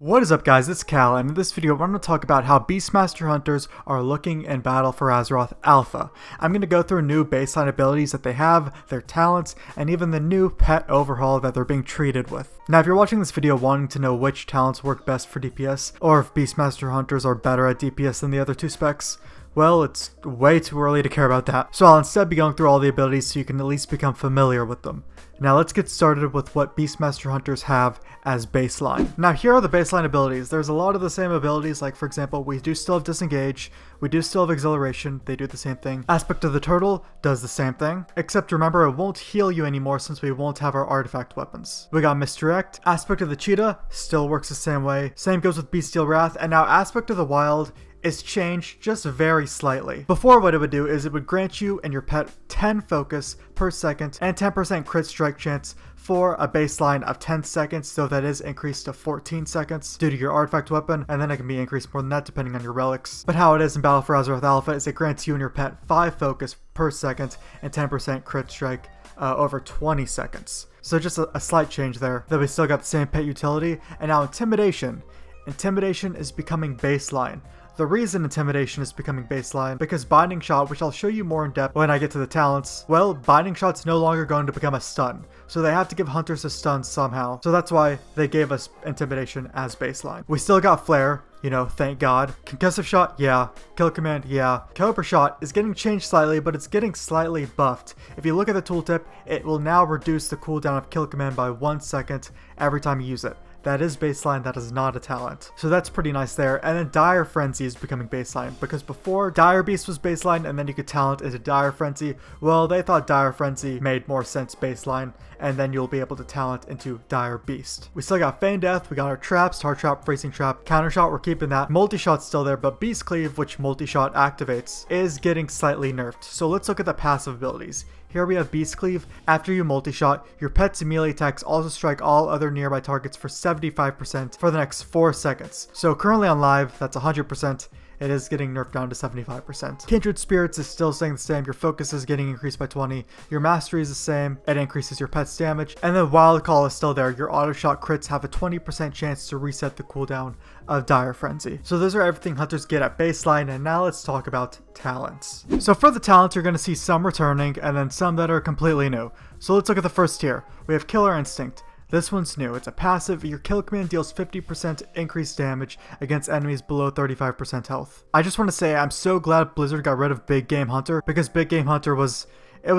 What is up guys, it's Cal, and in this video we're going to talk about how Beastmaster Hunters are looking in Battle for Azeroth Alpha. I'm going to go through new baseline abilities that they have, their talents, and even the new pet overhaul that they're being treated with. Now if you're watching this video wanting to know which talents work best for DPS, or if Beastmaster Hunters are better at DPS than the other two specs, well, it's way too early to care about that. So I'll instead be going through all the abilities so you can at least become familiar with them. Now let's get started with what Beastmaster Hunters have as baseline. Now here are the baseline abilities. There's a lot of the same abilities, like for example, we do still have Disengage, we do still have Exhilaration, they do the same thing. Aspect of the Turtle does the same thing, except remember it won't heal you anymore since we won't have our artifact weapons. We got Misdirect. Aspect of the Cheetah still works the same way. Same goes with Bestial Wrath, and now Aspect of the Wild is changed just very slightly. Before, what it would do is it would grant you and your pet 10 focus per second and 10% crit strike chance for a baseline of 10 seconds, so that is increased to 14 seconds due to your artifact weapon, and then it can be increased more than that depending on your relics. But how it is in Battle for Azeroth Alpha is it grants you and your pet 5 focus per second and 10% crit strike over 20 seconds. So just a slight change there. Then we still got the same pet utility, and now Intimidation. Intimidation is becoming baseline. The reason Intimidation is becoming baseline because Binding Shot, which I'll show you more in depth when I get to the talents, well, Binding Shot's no longer going to become a stun. So they have to give hunters a stun somehow. So that's why they gave us Intimidation as baseline. We still got Flare, you know, thank God. Concussive Shot, yeah. Kill Command, yeah. Cobra Shot is getting changed slightly, but it's getting slightly buffed. If you look at the tooltip, it will now reduce the cooldown of Kill Command by 1 second every time you use it. That is baseline, that is not a talent. So that's pretty nice there. And then Dire Frenzy is becoming baseline, because before Dire Beast was baseline and then you could talent into Dire Frenzy. Well, they thought Dire Frenzy made more sense baseline, and then you'll be able to talent into Dire Beast. We still got Feign Death, we got our traps, Heart Trap, Freezing Trap, Counter Shot, we're keeping that. Multi-Shot's still there, but Beast Cleave, which Multi-Shot activates, is getting slightly nerfed. So let's look at the passive abilities. Here we have Beast Cleave. After you multi-shot, your pet's melee attacks also strike all other nearby targets for 75% for the next 4 seconds. So currently on live, that's 100%. It is getting nerfed down to 75%. Kindred Spirits is still staying the same. Your focus is getting increased by 20. Your mastery is the same. It increases your pet's damage. And then Wild Call is still there. Your auto shot crits have a 20% chance to reset the cooldown of Dire Frenzy. So those are everything hunters get at baseline, and now let's talk about talents. So for the talents, you're going to see some returning and then some that are completely new. So let's look at the first tier. We have Killer Instinct. This one's new. It's a passive. Your kill command deals 50% increased damage against enemies below 35% health. I just want to say I'm so glad Blizzard got rid of Big Game Hunter, because Big Game Hunter was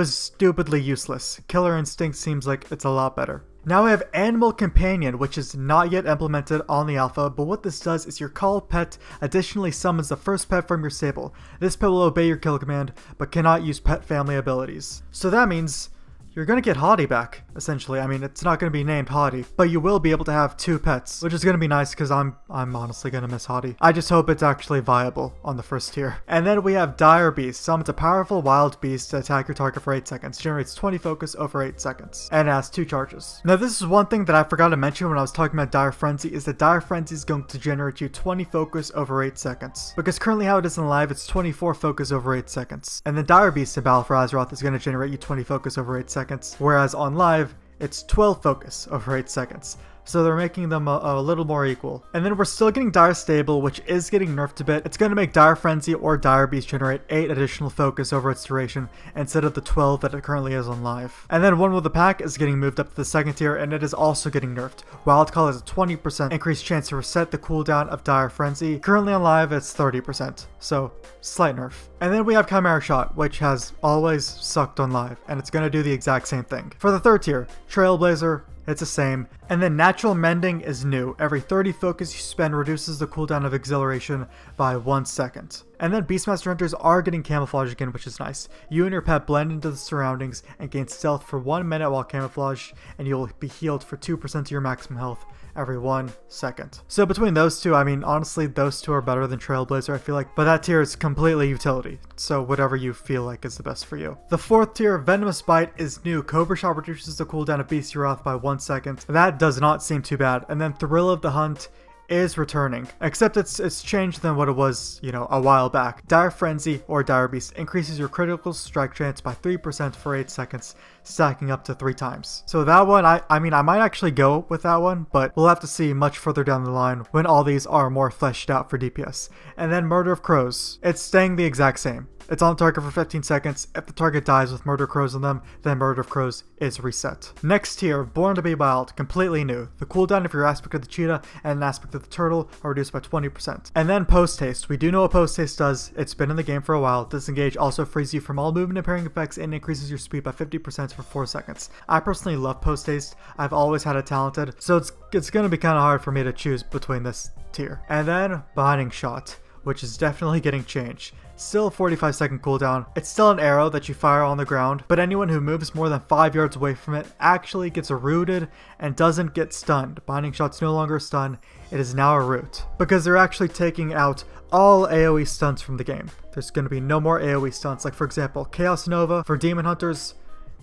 stupidly useless. Killer Instinct seems like it's a lot better. Now we have Animal Companion, which is not yet implemented on the alpha, but what this does is your call pet additionally summons the first pet from your stable. This pet will obey your kill command, but cannot use pet family abilities. So that means you're going to get Haughty back, essentially. I mean, it's not going to be named Haughty, but you will be able to have 2 pets, which is going to be nice because I'm honestly going to miss Haughty. I just hope it's actually viable on the first tier. And then we have Dire Beast. Summons a powerful wild beast to attack your target for 8 seconds. Generates 20 focus over 8 seconds. And has 2 charges. Now, this is one thing that I forgot to mention when I was talking about Dire Frenzy, is that Dire Frenzy is going to generate you 20 focus over 8 seconds. Because currently how it is in live, it's 24 focus over 8 seconds. And the Dire Beast in Battle for Azeroth is going to generate you 20 focus over 8 seconds. Whereas on live, it's 12 focus over 8 seconds. So they're making them a little more equal. And then we're still getting Dire Stable, which is getting nerfed a bit. It's going to make Dire Frenzy or Dire Beast generate 8 additional focus over its duration instead of the 12 that it currently is on live. And then One with the Pack is getting moved up to the 2nd tier, and it is also getting nerfed. Wild Call has a 20% increased chance to reset the cooldown of Dire Frenzy. Currently on live, it's 30%. So slight nerf. And then we have Chimera Shot, which has always sucked on live, and it's going to do the exact same thing. For the 3rd tier, Trailblazer, it's the same. And then Natural Mending is new. Every 30 focus you spend reduces the cooldown of Exhilaration by 1 second. And then Beastmaster Hunters are getting Camouflage again, which is nice. You and your pet blend into the surroundings and gain stealth for 1 minute while camouflaged, and you'll be healed for 2% of your maximum health every 1 second. So between those two, I mean, honestly, those two are better than Trailblazer, I feel like, but that tier is completely utility, so whatever you feel like is the best for you. The 4th tier, Venomous Bite, is new. Cobra Shot reduces the cooldown of Bestial Wrath by 1 second. That does not seem too bad. And then Thrill of the Hunt is returning, except it's changed than what it was, you know, a while back. Dire Frenzy or Dire Beast increases your critical strike chance by 3% for 8 seconds, stacking up to 3 times. So that one, I mean, I might actually go with that one, but we'll have to see much further down the line when all these are more fleshed out for DPS. And then Murder of Crows. It's staying the exact same. It's on target for 15 seconds. If the target dies with Murder of Crows on them, then Murder of Crows is reset. Next tier, Born to be Wild, completely new. The cooldown of your aspect of the cheetah and an aspect of the turtle are reduced by 20%. And then Post Haste. We do know what Post Haste does. It's been in the game for a while. Disengage also frees you from all movement impairing effects and increases your speed by 50% for 4 seconds. I personally love Post Haste. I've always had it talented, so it's going to be kind of hard for me to choose between this tier. And then Binding Shot, which is definitely getting changed. Still a 45-second cooldown. It's still an arrow that you fire on the ground, but anyone who moves more than 5 yards away from it actually gets rooted and doesn't get stunned. Binding Shot's no longer a stun, it is now a root, because they're actually taking out all AoE stunts from the game. There's going to be no more AoE stunts, like for example, Chaos Nova for Demon Hunters.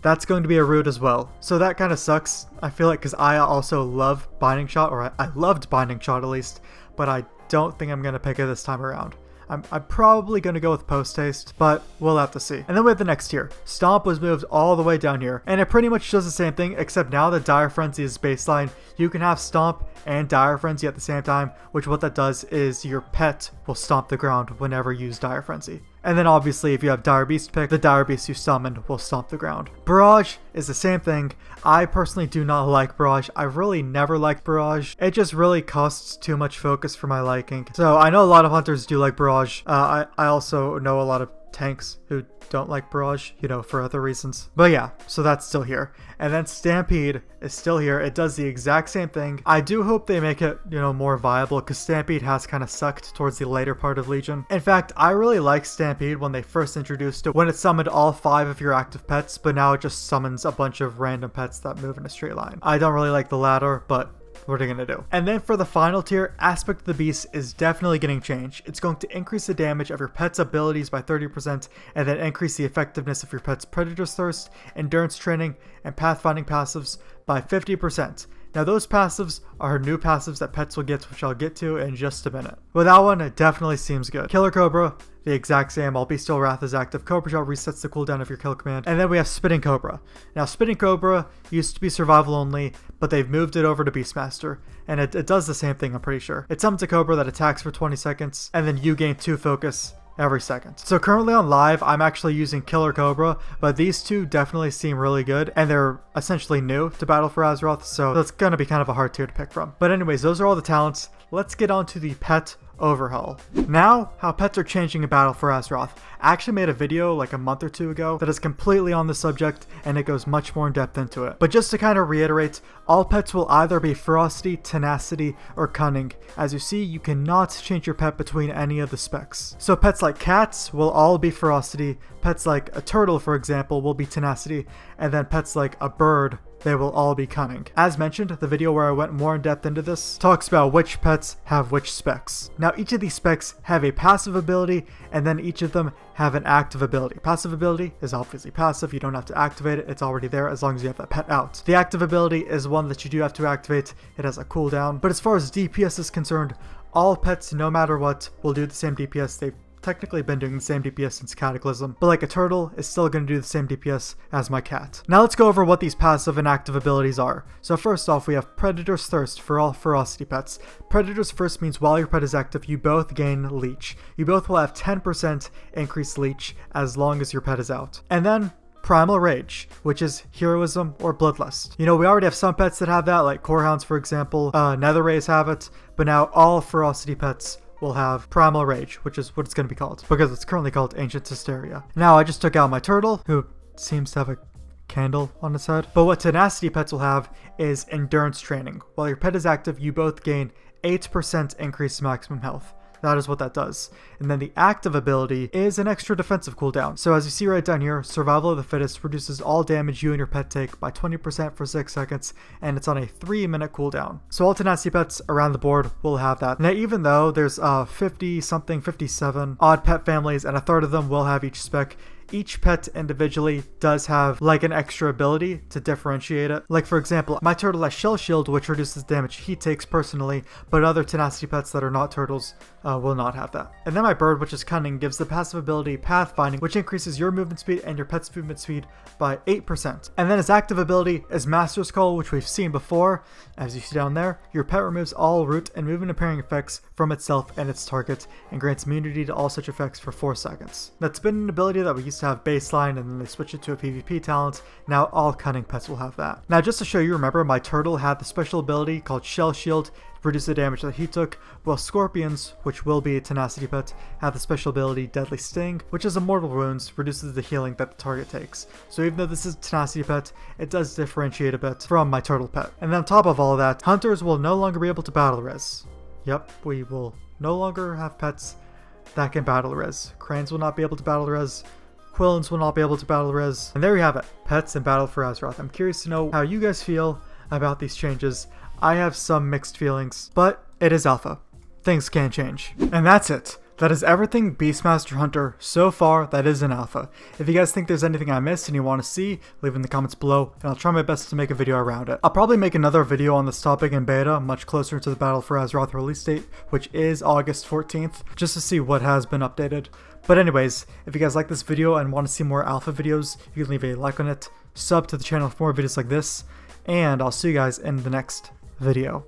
That's going to be a root as well. So that kind of sucks, I feel like, because I also love Binding Shot, or I loved Binding Shot at least, but I don't think I'm going to pick it this time around. I'm probably going to go with Post Haste, but we'll have to see. And then we have the next tier. Stomp was moved all the way down here, and it pretty much does the same thing, except now that Dire Frenzy is baseline, you can have Stomp and Dire Frenzy at the same time, which what that does is your pet will stomp the ground whenever you use Dire Frenzy. And then obviously if you have Dire Beast pick, the Dire Beast you summoned will stomp the ground. Barrage is the same thing. I personally do not like Barrage. I've really never liked Barrage. It just really costs too much focus for my liking. So I know a lot of hunters do like Barrage. I also know a lot of tanks who don't like Barrage, you know, for other reasons. But yeah, so that's still here. And then Stampede is still here. It does the exact same thing. I do hope they make it, you know, more viable, because Stampede has kind of sucked towards the later part of Legion. In fact, I really liked Stampede when they first introduced it, when it summoned all 5 of your active pets, but now it just summons a bunch of random pets that move in a straight line. I don't really like the latter, but what are you gonna do? And then for the final tier, Aspect of the Beast is definitely getting changed. It's going to increase the damage of your pet's abilities by 30% and then increase the effectiveness of your pet's Predator's Thirst, Endurance Training, and Pathfinding passives by 50%. Now those passives are new passives that pets will get, which I'll get to in just a minute. But that one, it definitely seems good. Killer Cobra, the exact same. While Bestial Wrath is active, Cobra Shot resets the cooldown of your kill command. And then we have Spitting Cobra. Now Spitting Cobra used to be survival only, but they've moved it over to Beastmaster. And it does the same thing, I'm pretty sure. It summons a Cobra that attacks for 20 seconds, and then you gain 2 focus every second. So currently on live, I'm actually using Killer Cobra, but these two definitely seem really good, and they're essentially new to Battle for Azeroth, so that's gonna be kind of a hard tier to pick from. But anyways, those are all the talents. Let's get on to the pet overhaul. Now, how pets are changing in Battle for Azeroth. I actually made a video like a month or 2 ago that is completely on the subject, and it goes much more in depth into it. But just to kind of reiterate, all pets will either be Ferocity, Tenacity, or Cunning. As you see, you cannot change your pet between any of the specs. So pets like cats will all be Ferocity, pets like a turtle, for example, will be Tenacity, and then pets like a bird, they will all be Cunning. As mentioned, the video where I went more in depth into this talks about which pets have which specs. Now each of these specs have a passive ability, and then each of them have an active ability. Passive ability is obviously passive, you don't have to activate it, it's already there as long as you have that pet out. The active ability is one that you do have to activate, it has a cooldown. But as far as DPS is concerned, all pets, no matter what, will do the same DPS. They've technically been doing the same DPS since Cataclysm, but like a turtle is still going to do the same DPS as my cat. Now let's go over what these passive and active abilities are. So first off, we have Predator's Thirst for all Ferocity pets. Predator's Thirst means while your pet is active, you both gain Leech. You both will have 10% increased Leech as long as your pet is out. And then Primal Rage, which is Heroism or Bloodlust. You know, we already have some pets that have that, like Corehounds for example, Nether Rays have it, but now all Ferocity pets will have Primal Rage, which is what it's going to be called, because it's currently called Ancient Hysteria. Now I just took out my turtle, who seems to have a candle on its head. But what Tenacity pets will have is Endurance Training. While your pet is active, you both gain 8% increased maximum health. That is what that does. And then the active ability is an extra defensive cooldown. So as you see right down here, Survival of the Fittest reduces all damage you and your pet take by 20% for 6 seconds, and it's on a 3-minute cooldown. So all Tenacity pets around the board will have that. Now even though there's 57 odd pet families and a third of them will have each spec, each pet individually does have like an extra ability to differentiate it. Like for example, my turtle has Shell Shield, which reduces the damage he takes personally, but other tenacity pets that are not turtles will not have that. And then my bird, which is Cunning, gives the passive ability Pathfinding, which increases your movement speed and your pet's movement speed by 8%. And then his active ability is Master's Call, which we've seen before. As you see down there, your pet removes all root and movement impairing effects from itself and its target, and grants immunity to all such effects for 4 seconds. That's been an ability that we used to have baseline, and then they switched it to a PvP talent. Now all Cunning pets will have that. Now just to show you, remember my turtle had the special ability called Shell Shield, reduce the damage that he took, while scorpions, which will be a tenacity pet, have the special ability Deadly Sting, which is immortal wounds, reduces the healing that the target takes. So even though this is a tenacity pet, it does differentiate a bit from my turtle pet. And then on top of all of that, hunters will no longer be able to battle res. Yep, we will no longer have pets that can battle res. Cranes will not be able to battle res. Quillins will not be able to battle res. And there you have it, pets in Battle for Azeroth. I'm curious to know how you guys feel about these changes. I have some mixed feelings, but it is alpha. Things can change. And that's it. That is everything Beastmaster Hunter so far that is in alpha. If you guys think there's anything I missed and you want to see, leave in the comments below, and I'll try my best to make a video around it. I'll probably make another video on this topic in beta, much closer to the Battle for Azeroth release date, which is August 14th, just to see what has been updated. But anyways, if you guys like this video and want to see more alpha videos, you can leave a like on it, sub to the channel for more videos like this, and I'll see you guys in the next video.